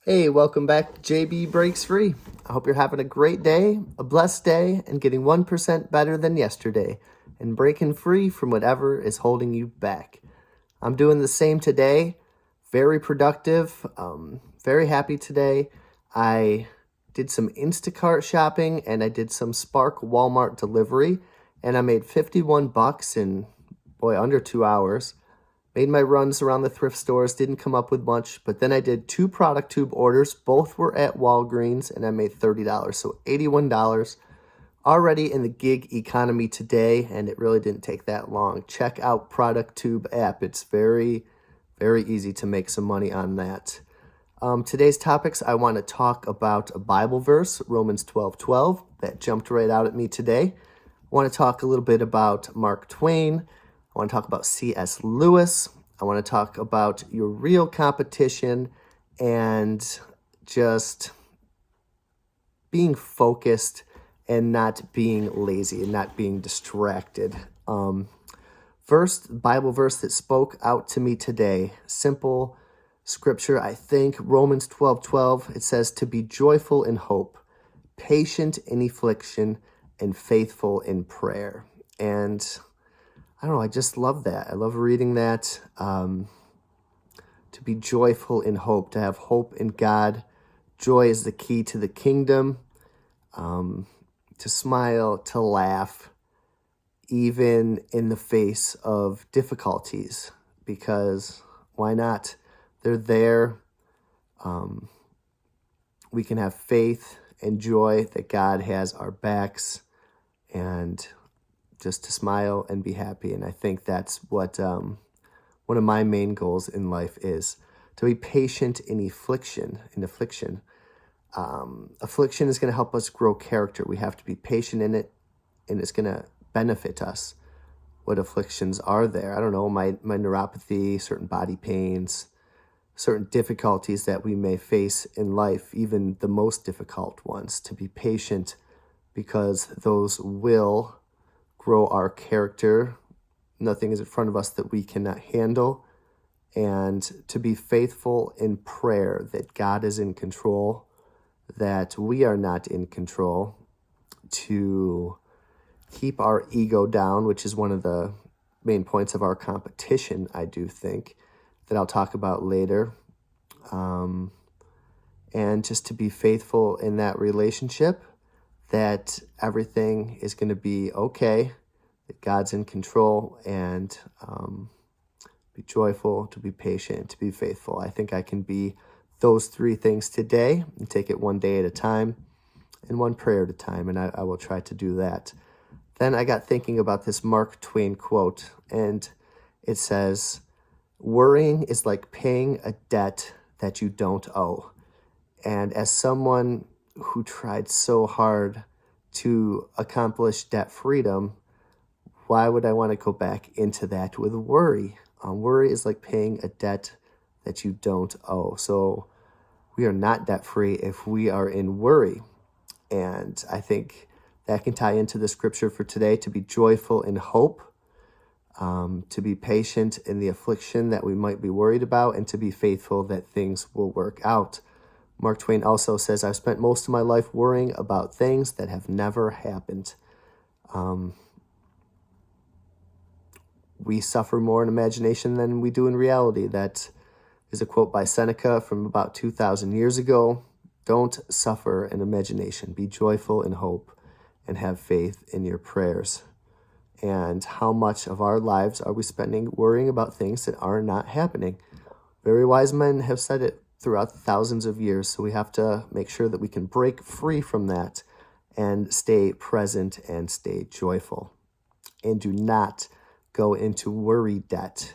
Hey, welcome back to JB Breaks Free. I hope you're having a great day, a blessed day, and getting 1% better than yesterday, and breaking free from whatever is holding you back. I'm doing the same today. Very productive. Very happy today. I did some Instacart shopping and I did some Spark Walmart delivery, and I made 51 bucks in, under 2 hours. Made my runs around the thrift stores, didn't come up with much, but then I did 2 product tube orders. Both were at Walgreens, and I made $30, so $81 already in the gig economy today, and it really didn't take that long. Check out Product Tube app. It's very, very easy to make some money on that. Today's topics, I want to talk about a Bible verse, Romans 12:12, that jumped right out at me today. I want to talk a little bit about Mark Twain. I want to talk about C.S. Lewis. I want to talk about your real competition and just being focused and not being lazy and not being distracted. First Bible verse that spoke out to me today, simple scripture, I think, Romans 12:12. It says to be joyful in hope, patient in affliction, and faithful in prayer. And I don't know, I just love that. I love reading that. To be joyful in hope, to have hope in God. Joy is the key to the kingdom. To smile, to laugh, even in the face of difficulties, because why not? They're there. We can have faith and joy that God has our backs, and just to smile and be happy. And I think that's what one of my main goals in life is, to be patient in affliction. Affliction is going to help us grow character. We have to be patient in it, and it's going to benefit us. What afflictions are there? I don't know, my neuropathy, certain body pains, certain difficulties that we may face in life, even the most difficult ones, to be patient, because those will grow our character. Nothing is in front of us that we cannot handle. And to be faithful in prayer, that God is in control, that we are not in control. To keep our ego down, which is one of the main points of our competition, I do think, that I'll talk about later. And just to be faithful in that relationship, that everything is going to be okay, that God's in control, and be joyful, to be patient, to be faithful. I think I can be those 3 things today and take it one day at a time and one prayer at a time, and I will try to do that. Then I got thinking about this Mark Twain quote, and it says, worrying is like paying a debt that you don't owe. And as someone who tried so hard to accomplish debt freedom, why would I want to go back into that with worry? Worry is like paying a debt that you don't owe. So we are not debt free if we are in worry. And I think that can tie into the scripture for today, to be joyful in hope, to be patient in the affliction that we might be worried about, and to be faithful that things will work out. Mark Twain also says, I've spent most of my life worrying about things that have never happened. We suffer more in imagination than we do in reality. That is a quote by Seneca from about 2,000 years ago. Don't suffer in imagination. Be joyful in hope and have faith in your prayers. And how much of our lives are we spending worrying about things that are not happening? Very wise men have said it throughout thousands of years, so we have to make sure that we can break free from that and stay present and stay joyful. And do not go into worry debt.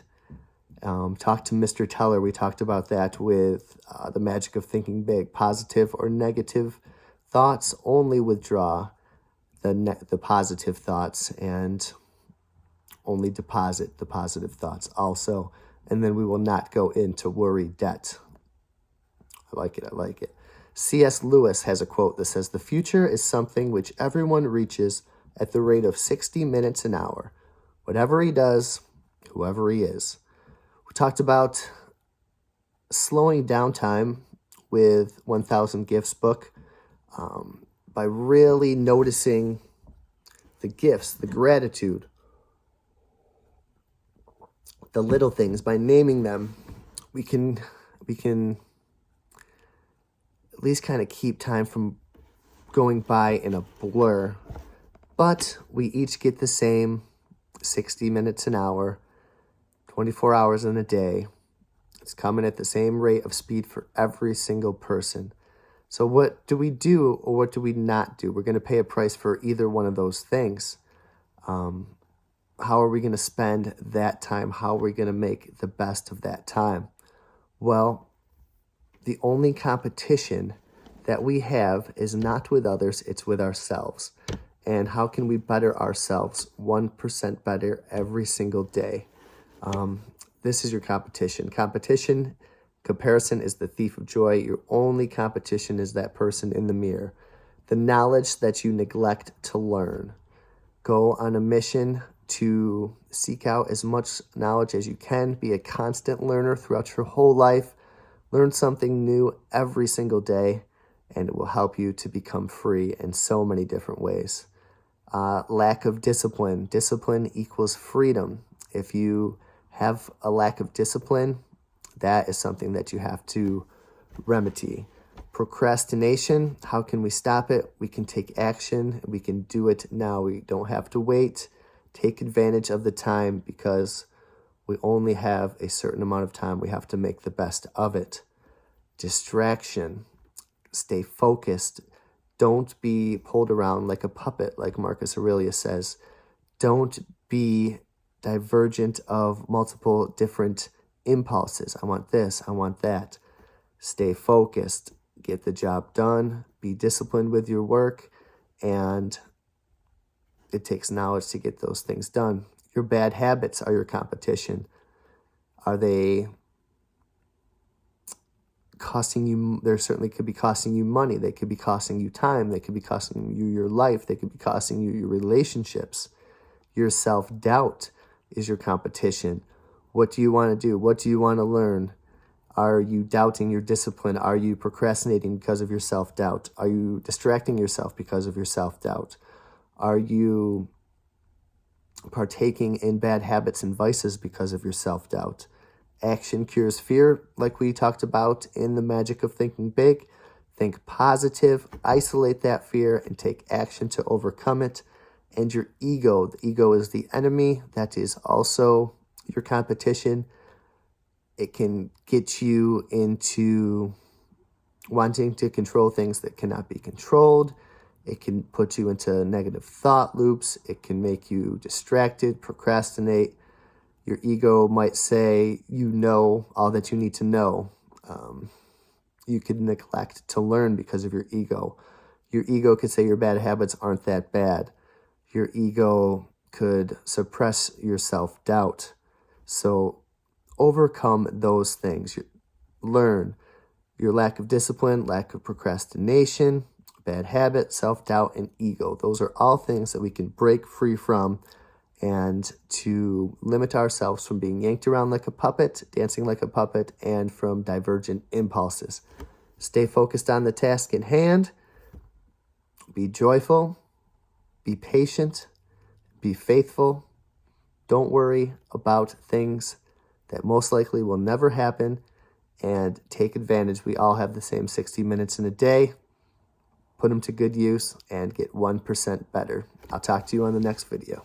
Talk to Mr. Teller. We talked about that with the magic of thinking big. Positive or negative thoughts, only withdraw the positive thoughts, and only deposit the positive thoughts also. And then we will not go into worry debt. I like it. C.S. Lewis has a quote that says, the future is something which everyone reaches at the rate of 60 minutes an hour. Whatever he does, whoever he is. We talked about slowing down time with 1000 Gifts book, by really noticing the gifts, the gratitude, the little things, by naming them, we can at least kind of keep time from going by in a blur. But we each get the same 60 minutes an hour, 24 hours in a day. It's coming at the same rate of speed for every single person. So what do we do or what do we not do? We're going to pay a price for either one of those things. How are we going to spend that time? How are we going to make the best of that time? Well, the only competition that we have is not with others, it's with ourselves. And how can we better ourselves 1% better every single day? This is your competition. Comparison is the thief of joy. Your only competition is that person in the mirror. The knowledge that you neglect to learn. Go on a mission to seek out as much knowledge as you can. Be a constant learner throughout your whole life. Learn something new every single day, and it will help you to become free in so many different ways. Lack of discipline. Discipline equals freedom. If you have a lack of discipline, that is something that you have to remedy. Procrastination, how can we stop it? We can take action. We can do it now. We don't have to wait. Take advantage of the time because we only have a certain amount of time. We have to make the best of it. Distraction, stay focused. Don't be pulled around like a puppet, like Marcus Aurelius says. Don't be divergent of multiple different impulses. I want this, I want that. Stay focused, get the job done, be disciplined with your work, and it takes knowledge to get those things done. Your bad habits are your competition. Are they costing you? They certainly could be costing you money. They could be costing you time. They could be costing you your life. They could be costing you your relationships. Your self-doubt is your competition. What do you want to do? What do you want to learn? Are you doubting your discipline? Are you procrastinating because of your self-doubt? Are you distracting yourself because of your self-doubt? Are you partaking in bad habits and vices because of your self-doubt? Action cures fear, like we talked about in The Magic of Thinking Big. Think positive, isolate that fear, and take action to overcome it. And your ego, the ego is the enemy. That is also your competition. It can get you into wanting to control things that cannot be controlled. It can put you into negative thought loops. It can make you distracted, procrastinate. Your ego might say you know all that you need to know. You could neglect to learn because of your ego. Your ego could say your bad habits aren't that bad. Your ego could suppress your self-doubt. So overcome those things. Learn your lack of discipline, lack of procrastination, bad habit, self-doubt, and ego. Those are all things that we can break free from and to limit ourselves from being yanked around like a puppet, dancing like a puppet, and from divergent impulses. Stay focused on the task in hand. Be joyful. Be patient. Be faithful. Don't worry about things that most likely will never happen, and take advantage. We all have the same 60 minutes in a day. Put them to good use and get 1% better. I'll talk to you on the next video.